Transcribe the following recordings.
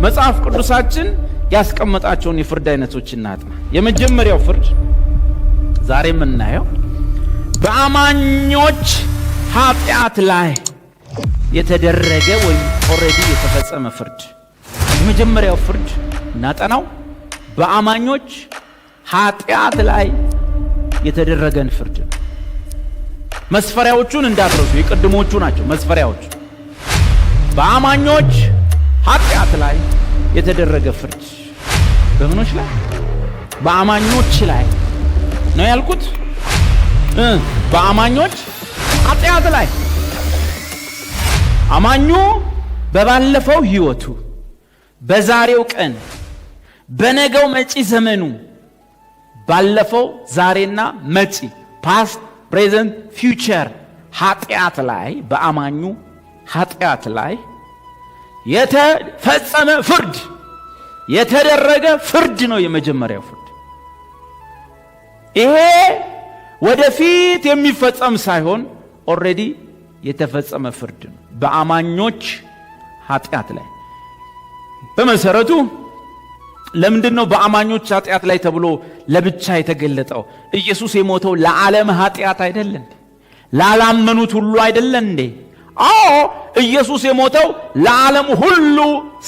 መጽሐፍ ቅዱሳችን ያስቀመጣቸውን የፍርድ አይነቶች እናጥና። የመጀመሪያው ፍርድ ዛሬ የምናየው በአማኞች ኃጢአት ላይ የተደረገ ወይም ኦሬዲ የተፈጸመ ፍርድ። የመጀመሪያው ፍርድ እናጠናው በአማኞች ኃጢአት ላይ የተደረገን ፍርድ። መስፈሪያዎቹን እንዳትረሱ፣ የቀድሞቹ ናቸው መስፈሪያዎቹ። በአማኞች ኃጢአት ላይ የተደረገ ፍርድ። በምኖች ላይ? በአማኞች ላይ ነው ያልኩት። በአማኞች ኃጢአት ላይ አማኙ በባለፈው ህይወቱ፣ በዛሬው ቀን፣ በነገው መጪ ዘመኑ፣ ባለፈው ዛሬና መጪ ፓስት ፕሬዘንት ፊውቸር ኃጢአት ላይ በአማኙ ኃጢአት ላይ የተፈጸመ ፍርድ፣ የተደረገ ፍርድ ነው የመጀመሪያው ፍርድ። ይሄ ወደፊት የሚፈጸም ሳይሆን ኦሬዲ የተፈጸመ ፍርድ ነው በአማኞች ኃጢአት ላይ። በመሰረቱ ለምንድን ነው በአማኞች ኃጢአት ላይ ተብሎ ለብቻ የተገለጠው? ኢየሱስ የሞተው ለዓለም ኃጢአት አይደለም? ላላመኑት ሁሉ አይደለም እንዴ? አዎ ኢየሱስ የሞተው ለዓለም ሁሉ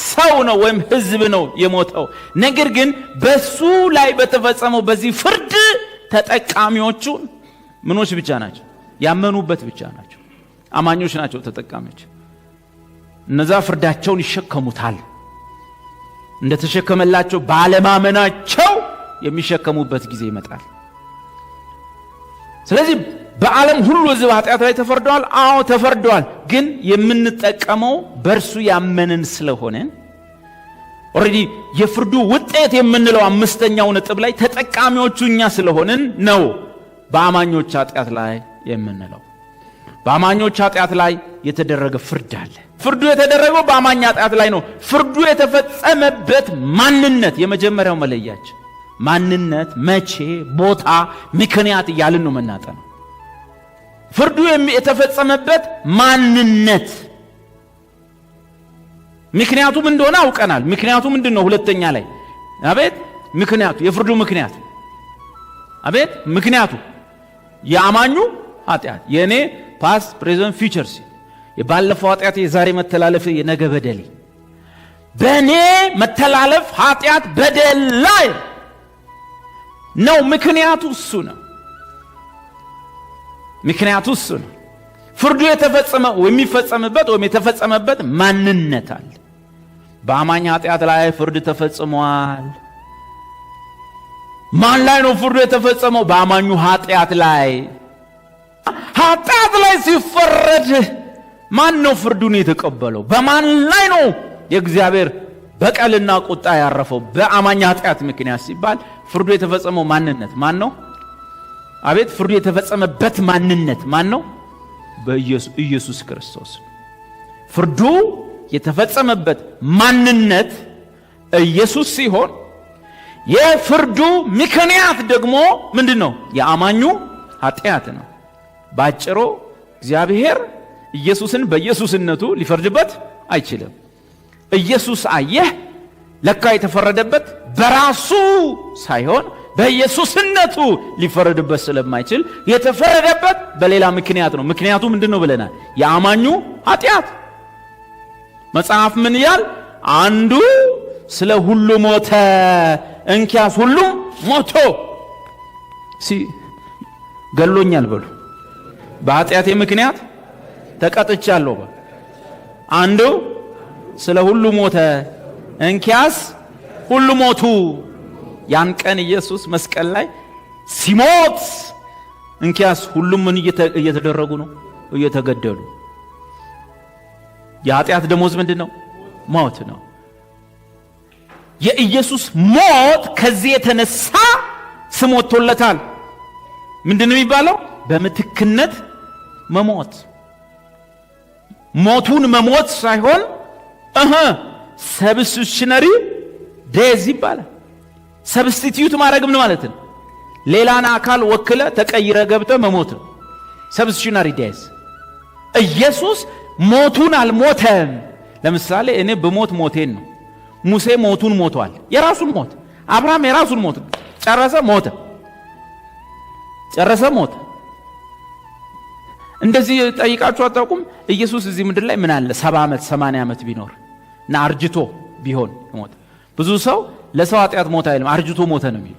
ሰው ነው ወይም ህዝብ ነው የሞተው። ነገር ግን በሱ ላይ በተፈጸመው በዚህ ፍርድ ተጠቃሚዎቹ ምኖች ብቻ ናቸው? ያመኑበት ብቻ ናቸው። አማኞች ናቸው ተጠቃሚዎች። እነዛ ፍርዳቸውን ይሸከሙታል። እንደተሸከመላቸው ባለማመናቸው የሚሸከሙበት ጊዜ ይመጣል። ስለዚህ በዓለም ሁሉ ህዝብ ኃጢአት ላይ ተፈርደዋል። አዎ ተፈርደዋል። ግን የምንጠቀመው በእርሱ ያመንን ስለሆነ ኦሬዲ የፍርዱ ውጤት የምንለው አምስተኛው ነጥብ ላይ ተጠቃሚዎቹ እኛ ስለሆንን ነው በአማኞች ኃጢአት ላይ የምንለው። በአማኞች ኃጢአት ላይ የተደረገ ፍርድ አለ። ፍርዱ የተደረገው በአማኝ ኃጢአት ላይ ነው። ፍርዱ የተፈጸመበት ማንነት የመጀመሪያው መለያችን ማንነት፣ መቼ፣ ቦታ፣ ምክንያት እያልን ነው መናጠነው። ፍርዱ የተፈጸመበት ማንነት ምክንያቱም እንደሆነ አውቀናል። ምክንያቱ ምንድን ነው? ሁለተኛ ላይ አቤት ምክንያቱ፣ የፍርዱ ምክንያት አቤት ምክንያቱ የአማኙ ኃጢአት፣ የኔ ፓስት ፕሬዘንት ፊውቸርስ፣ የባለፈው ኃጢአት፣ የዛሬ መተላለፍ፣ የነገ በደል። በእኔ መተላለፍ ኃጢአት በደል ላይ ነው። ምክንያቱ እሱ ነው። ምክንያቱ እሱ ነው። ፍርዱ የተፈጸመ ወይም የሚፈጸምበት ወይም የተፈጸመበት ማንነት አለ። በአማኝ ኃጢአት ላይ ፍርድ ተፈጽሟል። ማን ላይ ነው ፍርዱ የተፈጸመው? በአማኙ ኃጢአት ላይ። ኃጢአት ላይ ሲፈረድ ማን ነው ፍርዱን የተቀበለው? በማን ላይ ነው የእግዚአብሔር በቀልና ቁጣ ያረፈው? በአማኝ ኃጢአት ምክንያት ሲባል ፍርዱ የተፈጸመው ማንነት ማን ነው? አቤት ፍርዱ የተፈጸመበት ማንነት ማን ነው? በኢየሱስ ክርስቶስ። ፍርዱ የተፈጸመበት ማንነት ኢየሱስ ሲሆን የፍርዱ ምክንያት ደግሞ ምንድን ነው? የአማኙ ኃጢአት ነው። ባጭሩ እግዚአብሔር ኢየሱስን በኢየሱስነቱ ሊፈርድበት አይችልም። ኢየሱስ አየህ ለካ የተፈረደበት በራሱ ሳይሆን በኢየሱስነቱ ሊፈረድበት ስለማይችል የተፈረደበት በሌላ ምክንያት ነው። ምክንያቱ ምንድነው ብለናል? የአማኙ ኃጢአት። መጽሐፍ ምን ይላል? አንዱ ስለ ሁሉ ሞተ፣ እንኪያስ ሁሉ ሞቶ ገሎኛል በሉ። በኃጢአቴ ምክንያት ተቀጥቻለሁ። አንዱ ስለ ሁሉ ሞተ፣ እንኪያስ ሁሉ ሞቱ። ያን ቀን ኢየሱስ መስቀል ላይ ሲሞት እንኪያስ ሁሉም ምን እየተደረጉ ነው? እየተገደሉ። የኃጢአት ደሞዝ ምንድን ነው? ሞት ነው። የኢየሱስ ሞት ከዚህ የተነሳ ስም ወጥቶለታል። ምንድን ነው የሚባለው? በምትክነት መሞት። ሞቱን መሞት ሳይሆን ሰብስቲዩሽነሪ ዴዝ ይባላል። ሰብስቲቲዩት ማድረግ ምን ማለት ነው? ሌላን አካል ወክለ ተቀይረ ገብተ መሞት ነው። ሰብስቲዩሽነሪ ዴዝ። ኢየሱስ ሞቱን አልሞተም። ለምሳሌ እኔ በሞት ሞቴን ነው። ሙሴ ሞቱን ሞቷል፣ የራሱን ሞት። አብርሃም የራሱን ሞት ጨረሰ፣ ሞተ። እንደዚህ ጠይቃችሁ አታውቁም? ኢየሱስ እዚህ ምድር ላይ ምን አለ 70 ዓመት 80 ዓመት ቢኖር እና አርጅቶ ቢሆን ሞተ። ብዙ ሰው ለሰው ኃጢአት ሞተ አይልም፣ አርጅቶ ሞተ ነው የሚለው።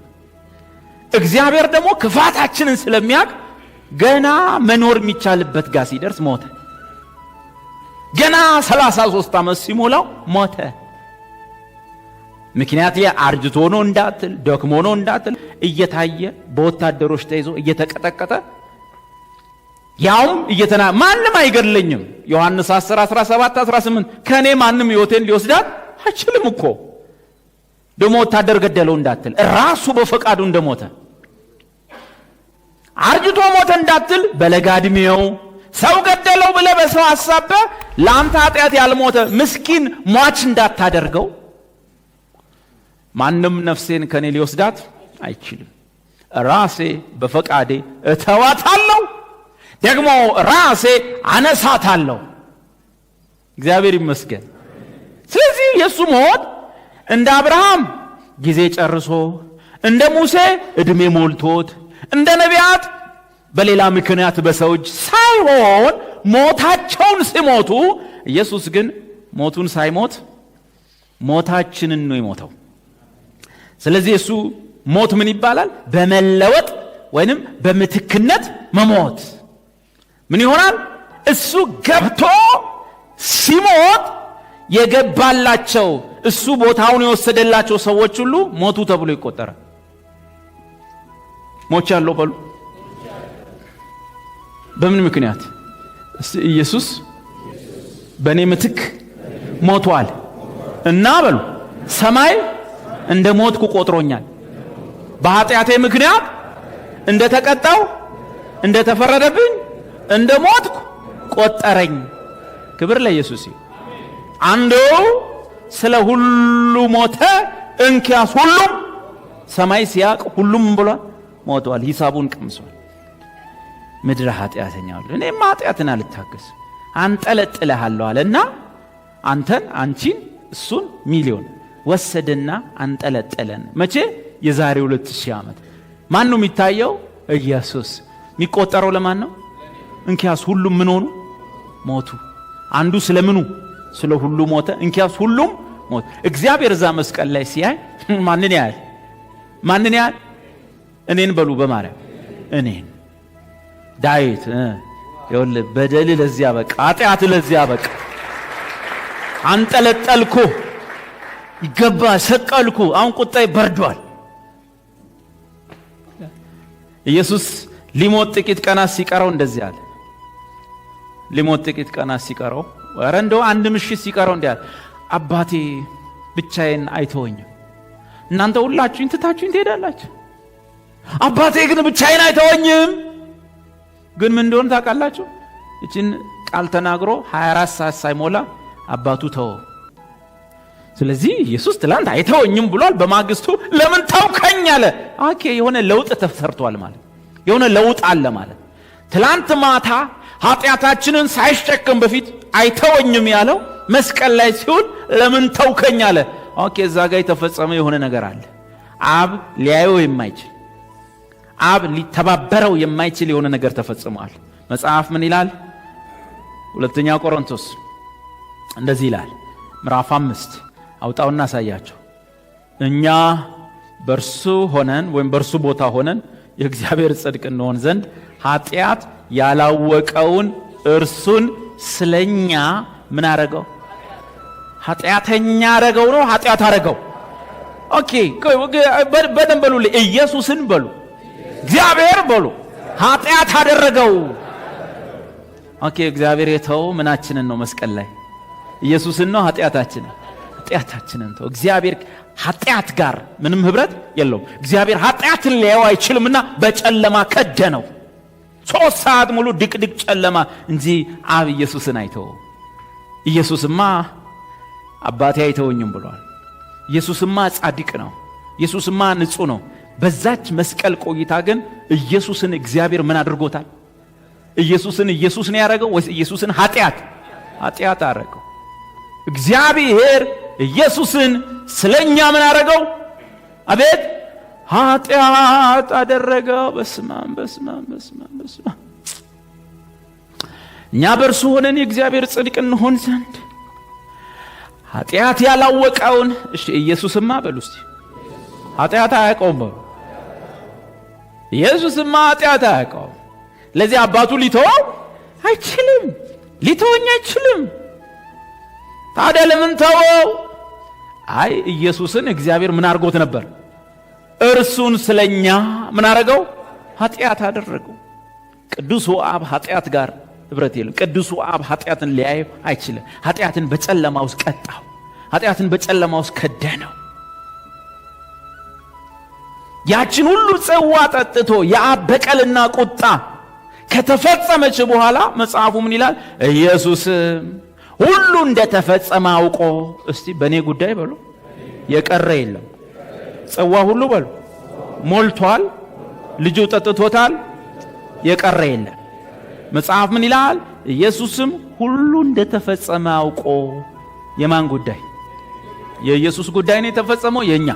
እግዚአብሔር ደግሞ ክፋታችንን ስለሚያውቅ ገና መኖር የሚቻልበት ጋር ሲደርስ ሞተ። ገና 33 ዓመት ሲሞላው ሞተ። ምክንያት አርጅቶ ነው እንዳትል፣ ደክሞ ነው እንዳትል፣ እየታየ በወታደሮች ተይዞ እየተቀጠቀጠ ያውም ማንም አይገድለኝም። ዮሐንስ 10 17 18 ከኔ ማንም ሕይወቴን ሊወስዳት አይችልም እኮ። ደሞ ወታደር ገደለው እንዳትል፣ ራሱ በፈቃዱ እንደሞተ። አርጅቶ ሞተ እንዳትል፣ በለጋ ዕድሜው ሰው ገደለው ብለህ በሰው ሐሳብ ለአንተ ኃጢአት ያልሞተ ምስኪን ሟች እንዳታደርገው። ማንም ነፍሴን ከኔ ሊወስዳት አይችልም። ራሴ በፈቃዴ እተዋታለሁ፣ ደግሞ ራሴ አነሳታለሁ። እግዚአብሔር ይመስገን። ስለዚህ የሱ ሞት እንደ አብርሃም ጊዜ ጨርሶ፣ እንደ ሙሴ ዕድሜ ሞልቶት፣ እንደ ነቢያት በሌላ ምክንያት በሰው እጅ ሳይሆን ሞታቸውን ሲሞቱ፣ ኢየሱስ ግን ሞቱን ሳይሞት ሞታችንን ነው የሞተው። ስለዚህ እሱ ሞት ምን ይባላል? በመለወጥ ወይንም በምትክነት መሞት። ምን ይሆናል? እሱ ገብቶ ሲሞት የገባላቸው እሱ ቦታውን የወሰደላቸው ሰዎች ሁሉ ሞቱ ተብሎ ይቆጠራል። ሞቻለሁ በሉ። በምን ምክንያት? ኢየሱስ በእኔ ምትክ ሞቷል እና በሉ ሰማይ እንደ ሞትኩ ቆጥሮኛል። በኃጢአቴ ምክንያት እንደ ተቀጣው እንደ ተፈረደብኝ እንደ ሞትኩ ቆጠረኝ። ክብር ለኢየሱስ። አንዱ ስለ ሁሉ ሞተ፣ እንኪያስ ሁሉም ሰማይ ሲያቅ ሁሉም ብሏል ሞቷል፣ ሂሳቡን ቀምሷል። ምድረ ኃጢአተኛ ሁሉ እኔማ ኃጢአትን አልታገስ አንጠለጥልሃለሁ አለና አንተን አንቺን እሱን ሚሊዮን ወሰደና አንጠለጠለን። መቼ? የዛሬ 2000 ዓመት። ማን ነው የሚታየው? ኢየሱስ። የሚቆጠረው ለማን ነው? እንኪያስ ሁሉም ምን ሆኑ? ሞቱ። አንዱ ስለምኑ? ስለ ሁሉ ሞተ፣ እንኪያስ ሁሉም ሞቱ። እግዚአብሔር እዛ መስቀል ላይ ሲያይ ማንን ያያል? ማንን ያያል? እኔን በሉ በማርያም እኔን። ዳዊት ይኸውልህ በደል ለዚያ በቃ፣ ኃጢአት ለዚያ በቃ፣ አንጠለጠልኩ፣ ይገባ ሰቀልኩ፣ አሁን ቁጣዬ በርዷል። ኢየሱስ ሊሞት ጥቂት ቀናት ሲቀረው እንደዚህ አለ። ሊሞት ጥቂት ቀናት ሲቀረው፣ ኧረ እንደው አንድ ምሽት ሲቀረው እንዲህ አለ፣ አባቴ ብቻዬን አይተወኝም፣ እናንተ ሁላችሁኝ ትታችሁኝ ትሄዳላችሁ። አባቴ ግን ብቻዬን አይተወኝም። ግን ምን እንደሆነ ታውቃላችሁ? እቺን ቃል ተናግሮ 24 ሰዓት ሳይሞላ አባቱ ተወው። ስለዚህ ኢየሱስ ትላንት አይተወኝም ብሏል። በማግስቱ ለምን ተውከኝ አለ። ኦኬ፣ የሆነ ለውጥ ተሰርቷል ማለት፣ የሆነ ለውጥ አለ ማለት። ትላንት ማታ ኃጢአታችንን ሳይሸከም በፊት አይተወኝም ያለው መስቀል ላይ ሲሆን ለምን ተውከኝ አለ። ኦኬ፣ እዛ ጋር የተፈጸመ የሆነ ነገር አለ። አብ ሊያየው የማይችል አብ ሊተባበረው የማይችል የሆነ ነገር ተፈጽሟል። መጽሐፍ ምን ይላል? ሁለተኛ ቆሮንቶስ እንደዚህ ይላል፣ ምዕራፍ 5 አውጣውና አሳያቸው። እኛ በርሱ ሆነን ወይም በርሱ ቦታ ሆነን የእግዚአብሔር ጽድቅ እንሆን ዘንድ ኃጢአት ያላወቀውን እርሱን ስለኛ ምን አረገው? ኃጢአተኛ አረገው ነው ኃጢአት አረገው። ኦኬ፣ በደንብ በሉ፣ ኢየሱስን በሉ፣ እግዚአብሔር በሉ፣ ኃጢአት አደረገው። ኦኬ፣ እግዚአብሔር የተው ምናችንን ነው? መስቀል ላይ ኢየሱስን ነው ኃጢአታችንን ተው። እግዚአብሔር ኃጢአት ጋር ምንም ህብረት የለውም። እግዚአብሔር ኃጢአትን ሊያየው አይችልምና በጨለማ ከደነው። 3 ሰዓት ሙሉ ድቅድቅ ጨለማ እንጂ አብ ኢየሱስን አይተው። ኢየሱስማ አባቴ አይተውኝም ብሏል። ኢየሱስማ ጻድቅ ነው። ኢየሱስማ ንጹህ ነው። በዛች መስቀል ቆይታ ግን ኢየሱስን እግዚአብሔር ምን አድርጎታል? ኢየሱስን ኢየሱስ ነው ያደረገው ወይስ ኢየሱስን ኃጢአት አደረገው? እግዚአብሔር ኢየሱስን ስለኛ ምን አደረገው? አቤት ኃጢአት አደረገው። በስማም በስማም በስማም በስማም እኛ በእርሱ ሆነን የእግዚአብሔር ጽድቅ እንሆን ዘንድ ኃጢአት ያላወቀውን። እሺ ኢየሱስማ በሉ እስቲ ኃጢአት አያውቀውም በሉ። ኢየሱስማ ኃጢአት አያውቀውም። ለዚህ አባቱ ሊተወው አይችልም፣ ሊተወኝ አይችልም። ታዲያ ለምን ተወው? አይ ኢየሱስን እግዚአብሔር ምን አድርጎት ነበር? እርሱን ስለኛ ምን አደረገው? ኃጢአት አደረገው። ቅዱሱ አብ ኃጢአት ጋር ህብረት የለም። ቅዱሱ አብ ኃጢአትን ሊያየው አይችልም። ኃጢአትን በጨለማ ውስጥ ቀጣው። ኃጢአትን በጨለማ ውስጥ ከደነው። ያችን ሁሉ ጽዋ ጠጥቶ የአብ በቀልና ቁጣ ከተፈጸመች በኋላ መጽሐፉ ምን ይላል? ኢየሱስ ሁሉ እንደተፈጸመ አውቆ እስቲ በእኔ ጉዳይ በሉ የቀረ የለም። ጽዋ ሁሉ በሉ ሞልቷል። ልጁ ጠጥቶታል። የቀረ የለም። መጽሐፍ ምን ይላል? ኢየሱስም ሁሉ እንደተፈጸመ አውቆ የማን ጉዳይ? የኢየሱስ ጉዳይ ነው የተፈጸመው። የኛ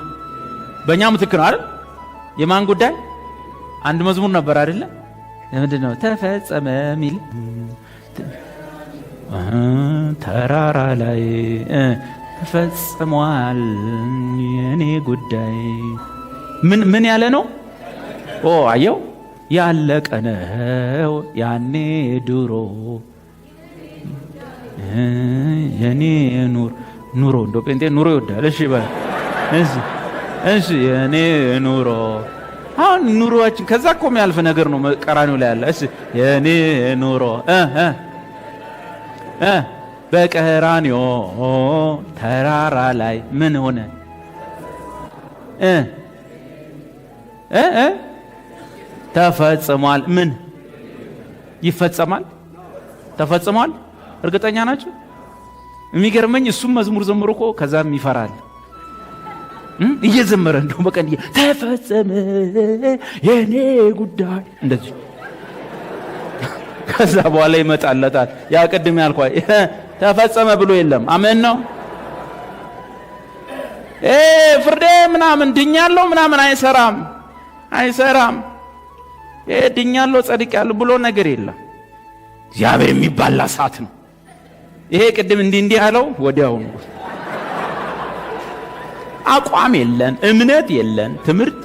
በእኛ ምትክ ነው አይደል? የማን ጉዳይ? አንድ መዝሙር ነበር አይደለ? ለምንድነው ተፈጸመ ሚል? ተራራ ላይ ተፈጽሟል የኔ ጉዳይ ምን ያለ ነው? አየው ያለቀ ነው ያኔ ድሮ የኔ ኑሮ እንዶ ጴንጤ ኑሮ ይወዳል። እሺ በል እሺ የኔ ኑሮ አሁን ኑሮአችን ከዛ እኮ የሚያልፍ ነገር ነው። ቀራኒው ላይ ያለ እሺ የኔ ኑሮ በቀራኒዮ ተራራ ላይ ምን ሆነ? ተፈጽሟል። ምን ይፈጸማል? ተፈጽሟል። እርግጠኛ ናችሁ? የሚገርመኝ እሱም መዝሙር ዘምሮ እኮ ከዛም ይፈራል እየዘመረ እንደው በቀን ተፈጸመ የኔ ጉዳይ እንደዚህ ከዛ በኋላ ይመጣለታል። ያ ቅድም ያልኳይ ተፈጸመ ብሎ የለም። አሜን ነው። ፍርዴ ምናምን ድኛለሁ ምናምን አይሰራም። ድኛለሁ ጸድቄያለሁ ብሎ ነገር የለም። እግዚአብሔር የሚባላ እሳት ነው። ይሄ ቅድም እንዲህ ያለው ወዲያው አቋም የለን፣ እምነት የለን፣ ትምህርት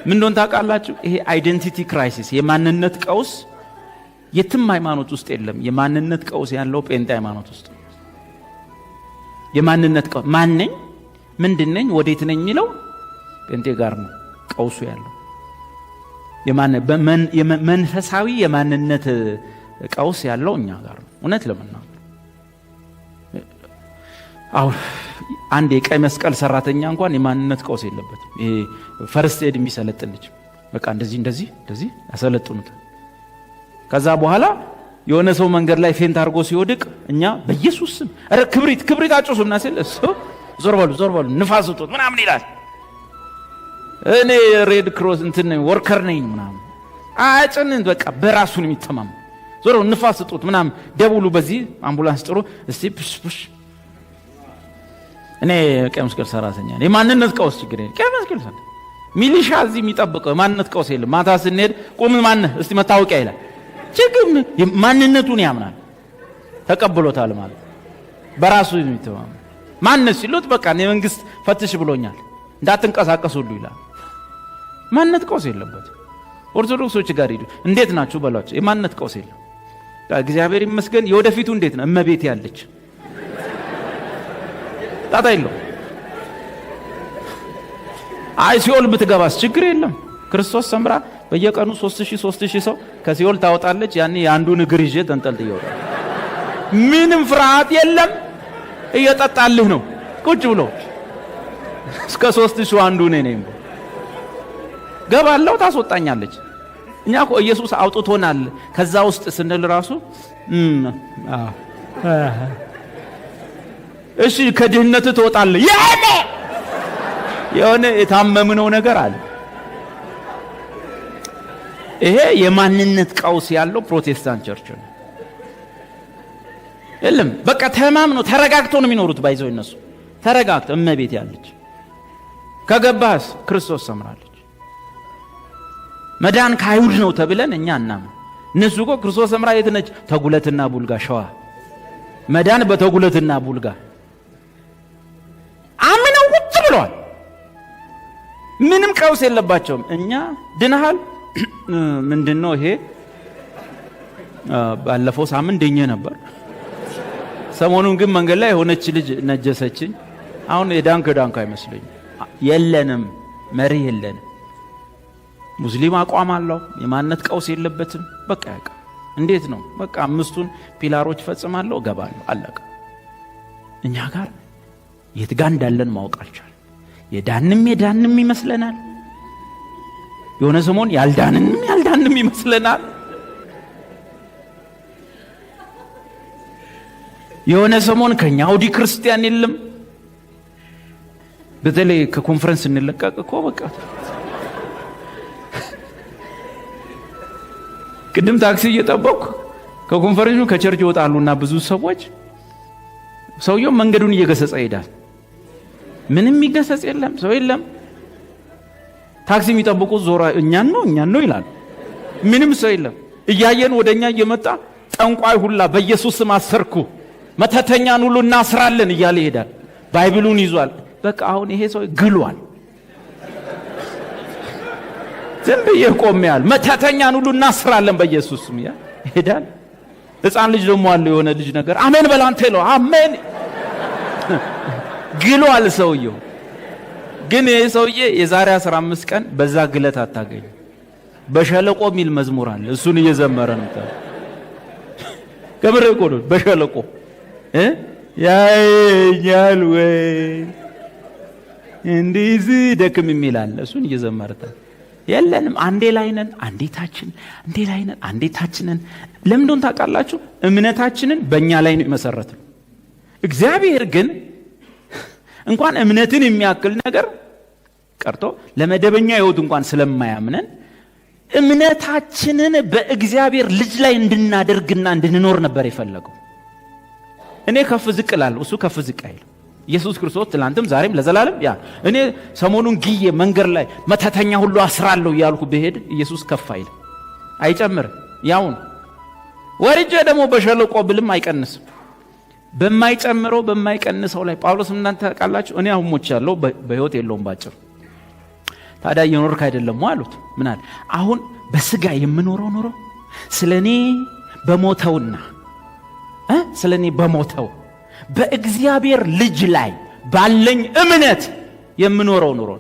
ምን እንደሆነ ታውቃላችሁ? ይሄ አይደንቲቲ ክራይሲስ፣ የማንነት ቀውስ የትም ሃይማኖት ውስጥ የለም። የማንነት ቀውስ ያለው ጴንጤ ሃይማኖት ውስጥ። የማንነት ቀውስ ማን ነኝ፣ ምንድን ነኝ፣ ወዴት ነኝ የሚለው ጴንጤ ጋር ነው ቀውሱ ያለው። መንፈሳዊ የማንነት ቀውስ ያለው እኛ ጋር ነው። እውነት ለምናምን አሁን አንድ የቀይ መስቀል ሰራተኛ እንኳን የማንነት ቀውስ የለበትም። ይሄ ፈርስት ኤድ የሚሰለጥን ልጅ በቃ እንደዚህ ያሰለጥኑት። ከዛ በኋላ የሆነ ሰው መንገድ ላይ ፌንት አድርጎ ሲወድቅ እኛ በኢየሱስ ስም አረ ክብሪት አጭሱና ሲል እሱ ዞር በሉ ንፋስ ውጡት ምናምን ይላል። እኔ ሬድ ክሮስ እንትን ወርከር ነኝ ምናምን አጭንን በቃ በራሱ ነው የሚተማም። ዞር ንፋስ ውጡት ምናምን ደውሉ፣ በዚህ አምቡላንስ ጥሩ እስቲ ፑሽ እኔ ቀይ መስቀል ሰራተኛ ነኝ። የማንነት ቀውስ ችግር የለም። ቀይ መስቀል ሰራተኛ ሚሊሻ እዚህ የሚጠብቀው የማንነት ቀውስ የለም። ማታ ስንሄድ ቁም ማነህ እስቲ መታወቂያ ይላል። ችግር ማንነቱን ያምናል፣ ተቀብሎታል ማለት በራሱ የሚተማመን ማንነት ሲሉት በቃ የመንግስት ፈትሽ ብሎኛል እንዳትንቀሳቀሱ ሁሉ ይላል። ማንነት ቀውስ የለበት። ኦርቶዶክሶች ጋር ሄዱ እንዴት ናችሁ በሏቸው። የማንነት ቀውስ የለም። እግዚአብሔር ይመስገን። የወደፊቱ እንዴት ነው? እመቤት ያለች ጣጣ የለው። ሲኦል ብትገባስ ችግር የለም። ክርስቶስ ሰምራ በየቀኑ 3000 ሰው ከሲኦል ታወጣለች። ያኔ የአንዱን እግር ይዤ ተንጠልጥዬ እወጣለሁ። ምንም ፍርሃት የለም። እየጠጣልህ ነው ቁጭ ብሎ እስከ 3000 አንዱ ነኝ ገባለው ታስወጣኛለች። እኛ እኮ ኢየሱስ አውጥቶናል ከዛ ውስጥ ስንል ራሱ እሺ ከድህነት ትወጣለህ የሆነ የታመምነው ነገር አለ። ይሄ የማንነት ቀውስ ያለው ፕሮቴስታንት ቸርች ነው። የለም በቃ ተማምነው ተረጋግተው ነው የሚኖሩት። ባይዘው እነሱ ተረጋግተው እመቤት ያለች ከገባስ ክርስቶስ ሰምራለች። መዳን ከአይሁድ ነው ተብለን እኛ እናም እነሱ እኮ ክርስቶስ ሰምራ የት ነች? ተጉለትና ቡልጋ ሸዋ። መዳን በተጉለትና ቡልጋ አምነው ቁጭ ብለዋል። ምንም ቀውስ የለባቸውም። እኛ ድነሃል ምንድነው ይሄ? ባለፈው ሳምንት ደኘ ነበር። ሰሞኑን ግን መንገድ ላይ የሆነች ልጅ ነጀሰችኝ። አሁን የዳንክ አይመስለኝም። የለንም መሪ የለንም። ሙስሊም አቋም አለው። የማንነት ቀውስ የለበትም። በቃ ያውቃ እንዴት ነው? በቃ 5ቱን ፒላሮች ፈጽማለሁ እገባለሁ አለቀ። እኛ ጋር የት ጋር እንዳለን ማወቅ አልቻለም። የዳንም ይመስለናል። የሆነ ሰሞን ያልዳንም ይመስለናል። የሆነ ሰሞን ከኛ አውዲ ክርስቲያን የለም። በተለይ ከኮንፈረንስ እንለቀቅ እኮ በቃ ቅድም ታክሲ እየጠበቅኩ ከኮንፈረንሱ ከቸርች ይወጣሉና ብዙ ሰዎች ሰውየው መንገዱን እየገሰጸ ይሄዳል። ምንም ይገሰጽ የለም፣ ሰው የለም። ታክሲ የሚጠብቁት ዞራ እኛን ነው ይላል። ምንም ሰው የለም። እያየን ወደኛ እየመጣ ጠንቋይ ሁላ በኢየሱስ ስም አሰርኩ፣ መተተኛን ሁሉ እናስራለን እያለ ይሄዳል። ባይብሉን ይዟል። በቃ አሁን ይሄ ሰው ግሏል። ዝም ብዬ ቆሜያለሁ። መተተኛን ሁሉ እናስራለን በኢየሱስ ስም ይሄዳል። ሕፃን ልጅ ደግሞ አለ የሆነ ልጅ ነገር አሜን በላንተ ነው አሜን ግሏል ሰውየው። ግን ይሄ ሰውዬ የዛሬ 15 ቀን በዛ ግለት አታገኝ። በሸለቆ ሚል መዝሙር አለ፣ እሱን እየዘመረ ነው። ከብረ ቆሎ በሸለቆ ያኛል ወይ እንዲዝ ደክም የሚላል እሱን እየዘመረታ የለንም። አንዴ ላይ ነን፣ አንዴ ታችንን። ለምን እንደሆነ ታውቃላችሁ? እምነታችንን በእኛ ላይ ነው የመሰረተው። እግዚአብሔር ግን እንኳን እምነትን የሚያክል ነገር ቀርቶ ለመደበኛ ህይወት እንኳን ስለማያምነን እምነታችንን በእግዚአብሔር ልጅ ላይ እንድናደርግና እንድንኖር ነበር የፈለገው። እኔ ከፍ ዝቅ እላለሁ፣ እሱ ከፍ ዝቅ አይልም። ኢየሱስ ክርስቶስ ትላንትም ዛሬም ለዘላለም ያ። እኔ ሰሞኑን ግዬ መንገድ ላይ መተተኛ ሁሉ አስራለሁ እያልኩ ብሄድ ኢየሱስ ከፍ አይልም፣ አይጨምርም። ያውን ወርጄ ደግሞ በሸለቆ ብልም አይቀንስም። በማይጨምረው በማይቀንሰው ላይ ጳውሎስ እናንተ ታውቃላችሁ፣ እኔ አሁን ሞቻለሁ፣ በህይወት የለውም ባጭሩ። ታዲያ እየኖርክ አይደለም አሉት። ምን አለ? አሁን በስጋ የምኖረው ኑሮ ስለኔ በሞተውና ስለኔ በሞተው በእግዚአብሔር ልጅ ላይ ባለኝ እምነት የምኖረው ኑሮ።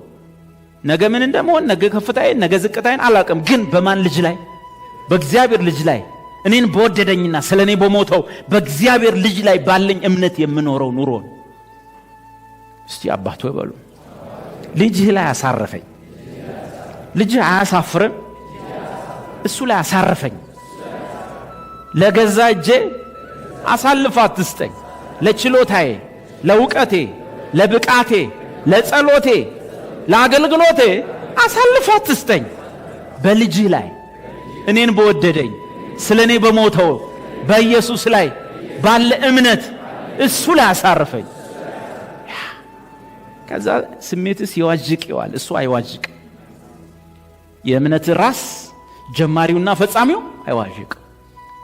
ነገ ምን እንደምሆን፣ ነገ ከፍታዬን፣ ነገ ዝቅታዬን አላውቅም። ግን በማን ልጅ ላይ? በእግዚአብሔር ልጅ ላይ፣ እኔን በወደደኝና ስለኔ በሞተው በእግዚአብሔር ልጅ ላይ ባለኝ እምነት የምኖረው ኑሮ። እስቲ አባቶ ይበሉ። ልጅህ ላይ አሳረፈኝ። ልጅህ አያሳፍርም? እሱ ላይ አሳረፈኝ። ለገዛ እጄ አሳልፋት ትስጠኝ። ለችሎታዬ፣ ለውቀቴ፣ ለብቃቴ፣ ለጸሎቴ፣ ለአገልግሎቴ አሳልፋት ትስጠኝ። በልጅህ ላይ እኔን በወደደኝ ስለኔ በሞተው በኢየሱስ ላይ ባለ እምነት እሱ ላይ አሳርፈኝ። ከዛ ስሜትስ ይዋጅቅ ይዋል፣ እሱ አይዋጅቅ። የእምነት ራስ ጀማሪውና ፈጻሚው አይዋጅቅ።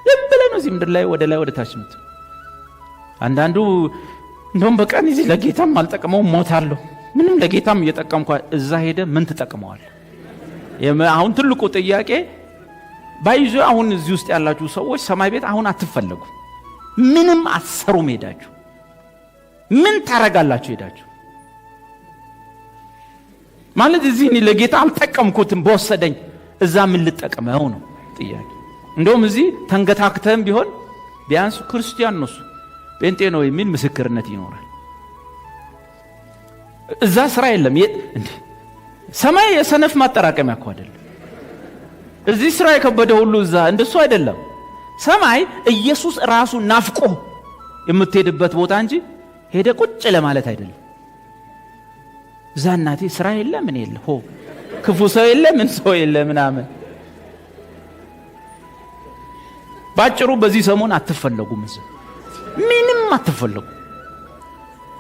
ዝም ብለህ ነው እዚህ ምድር ላይ ወደ ላይ ወደ ታች ምት። አንዳንዱ እንደውም በቀን እዚህ ለጌታም አልጠቅመው ሞታለሁ። ምንም ለጌታም እየጠቀምኳ እዛ ሄደ ምን ትጠቅመዋል? አሁን ትልቁ ጥያቄ ባይዞ አሁን እዚህ ውስጥ ያላችሁ ሰዎች ሰማይ ቤት አሁን አትፈለጉ። ምንም አትሰሩም። ሄዳችሁ ምን ታረጋላችሁ? ሄዳችሁ ማለት እዚህ እኔ ለጌታ አልጠቀምኩትም በወሰደኝ እዛ ምን ልጠቀመው ነው ጥያቄ። እንደውም እዚህ ተንገታክተም ቢሆን ቢያንስ ክርስቲያን ነው እሱ ጴንጤ ነው የሚል ምስክርነት ይኖራል። እዛ ስራ የለም። እንዴ ሰማይ የሰነፍ ማጠራቀሚያ እኮ አይደለም። እዚህ ስራ የከበደ ሁሉ እዛ እንደሱ አይደለም። ሰማይ ኢየሱስ ራሱ ናፍቆ የምትሄድበት ቦታ እንጂ ሄደ ቁጭ ለማለት አይደለም። እዛ እናቴ ስራ የለም ምን የለ ሆ ክፉ ሰው የለም ምን ሰው የለም ምናምን። ባጭሩ በዚህ ሰሞን አትፈለጉም። ምንም አትፈልጉ።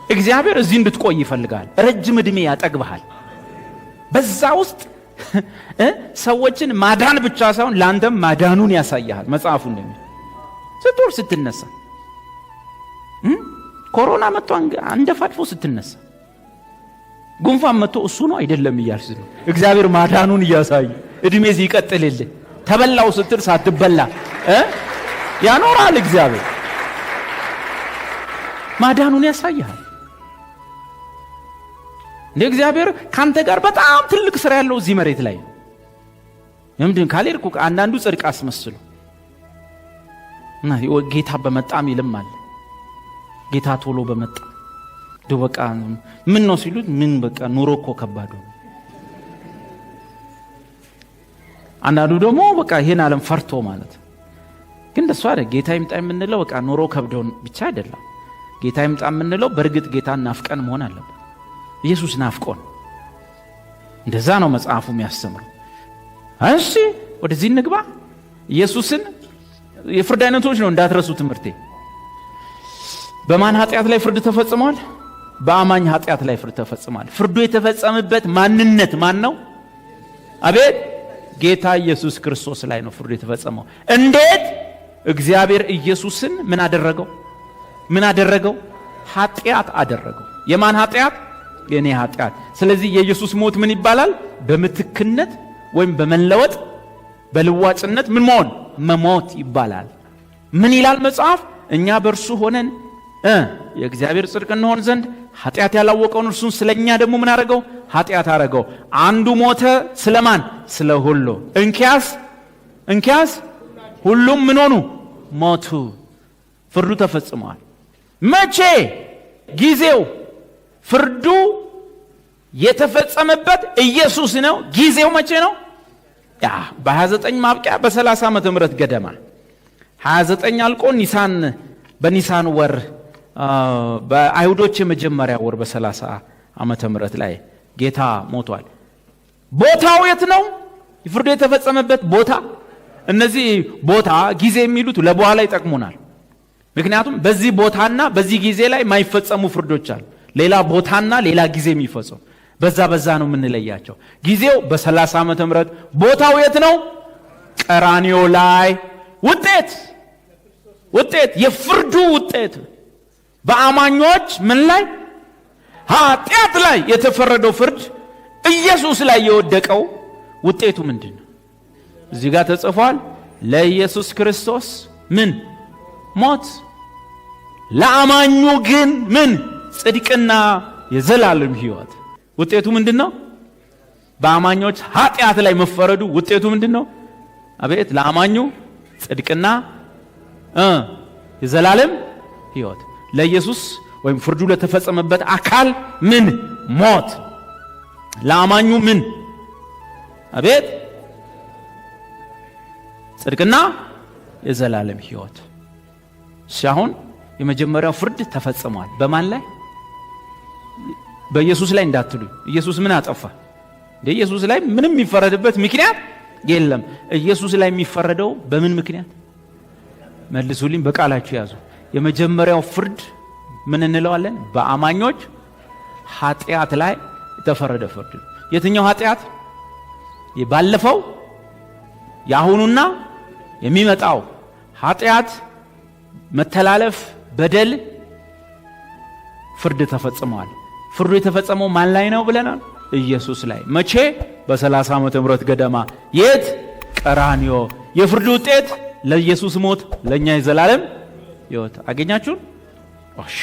እግዚአብሔር እዚህ እንድትቆይ ይፈልጋል። ረጅም ዕድሜ ያጠግብሃል። በዛ ውስጥ ሰዎችን ማዳን ብቻ ሳይሆን ላንተም ማዳኑን ያሳያል። መጽሐፉ እንደሚል ስትወር ስትነሳ ኮሮና መጥቶ አንደፋድፎ ስትነሳ ጉንፋን መጥቶ እሱ ነው አይደለም እያልሽ ነው እግዚአብሔር ማዳኑን እያሳየ እድሜ ይቀጥልልህ። ተበላው ስትል ሳትበላ ያኖራል። እግዚአብሔር ማዳኑን ያሳያል። እግዚአብሔር ካንተ ጋር በጣም ትልቅ ስራ ያለው እዚህ መሬት ላይ ነው። ምንድን ካልሄድኩ አንዳንዱ ጽድቅ አስመስሉ እና ጌታ በመጣም ይልማል። ጌታ ቶሎ በመጣ በቃ ምን ነው ሲሉት ምን በቃ ኑሮ እኮ ከባድ ነው። አንዳንዱ ደግሞ በቃ ይሄን ዓለም ፈርቶ ማለት ግን እንደሱ አይደል። ጌታ ይምጣ የምንለው በቃ ኑሮ ከብዶን ብቻ አይደለም። ጌታ ይምጣ የምንለው በእርግጥ ጌታን ናፍቀን መሆን አለበት። ኢየሱስ ናፍቆን እንደዛ ነው መጽሐፉ የሚያስተምረው። እሺ ወደዚህ እንግባ። ኢየሱስን የፍርድ አይነቶች ነው እንዳትረሱ ትምህርቴ። በማን ኃጢአት ላይ ፍርድ ተፈጽሟል? በአማኝ ኃጢአት ላይ ፍርድ ተፈጽሟል። ፍርዱ የተፈጸመበት ማንነት ማን ነው? አቤት ጌታ ኢየሱስ ክርስቶስ ላይ ነው ፍርዱ የተፈጸመው። እንዴት? እግዚአብሔር ኢየሱስን ምን አደረገው? ምን አደረገው? ኃጢአት አደረገው። የማን ኃጢአት? የኔ ኃጢአት። ስለዚህ የኢየሱስ ሞት ምን ይባላል? በምትክነት ወይም በመለወጥ በልዋጭነት ምን መሆን? መሞት ይባላል። ምን ይላል መጽሐፍ? እኛ በእርሱ ሆነን የእግዚአብሔር ጽድቅ እንሆን ዘንድ ኃጢአት ያላወቀውን እርሱን ስለኛ ደግሞ ምን አደረገው? ኃጢአት አደረገው። አንዱ ሞተ ስለማን? ስለ ሁሉ። እንኪያስ ሁሉም ምን ሆኑ? ሞቱ። ፍርዱ ተፈጽሟል። መቼ? ጊዜው ፍርዱ የተፈጸመበት ኢየሱስ ነው። ጊዜው መቼ ነው? በ29 ማብቂያ በ30 ዓመተ ምህረት ገደማ 29 አልቆ በኒሳን ወር በአይሁዶች የመጀመሪያ ወር በ30 ዓመተ ምህረት ላይ ጌታ ሞቷል። ቦታው የት ነው? ፍርዱ የተፈጸመበት ቦታ። እነዚህ ቦታ ጊዜ የሚሉት ለበኋላ ይጠቅሙናል። ምክንያቱም በዚህ ቦታና በዚህ ጊዜ ላይ ማይፈጸሙ ፍርዶች አሉ። ሌላ ቦታና ሌላ ጊዜ የሚፈጸሙ በዛ ነው የምንለያቸው። ጊዜው በ30 ዓመተ ምህረት ቦታው የት ነው? ቀራንዮ ላይ። ውጤት የፍርዱ ውጤት በአማኞች ምን ላይ? ኃጢአት ላይ የተፈረደው ፍርድ ኢየሱስ ላይ የወደቀው ውጤቱ ምንድነው? እዚህ ጋር ተጽፏል። ለኢየሱስ ክርስቶስ ምን? ሞት። ለአማኙ ግን ምን? ጽድቅና የዘላለም ሕይወት። ውጤቱ ምንድነው? በአማኞች ኃጢአት ላይ መፈረዱ ውጤቱ ምንድነው? አቤት ለአማኙ ጽድቅና የዘላለም ሕይወት። ለኢየሱስ ወይም ፍርዱ ለተፈጸመበት አካል ምን? ሞት። ለአማኙ ምን? አቤት ጽድቅና የዘላለም ሕይወት። አሁን የመጀመሪያው ፍርድ ተፈጽሟል። በማን ላይ? በኢየሱስ ላይ እንዳትሉ። ኢየሱስ ምን አጠፋ? ኢየሱስ ላይ ምንም የሚፈረድበት ምክንያት የለም። ኢየሱስ ላይ የሚፈረደው በምን ምክንያት? መልሱልኝ፣ በቃላችሁ ያዙ። የመጀመሪያው ፍርድ ምን እንለዋለን? በአማኞች ኃጢአት ላይ የተፈረደ ፍርድ። የትኛው ኃጢአት? ባለፈው፣ የአሁኑና የሚመጣው ኃጢአት፣ መተላለፍ፣ በደል ፍርድ ተፈጽሟል። ፍርዱ የተፈጸመው ማን ላይ ነው ብለናል? ኢየሱስ ላይ። መቼ? በ30 ዓመተ ምህረት ገደማ። የት? ቀራንዮ። የፍርዱ ውጤት ለኢየሱስ ሞት፣ ለኛ የዘላለም ሕይወት። አገኛችሁን? እሺ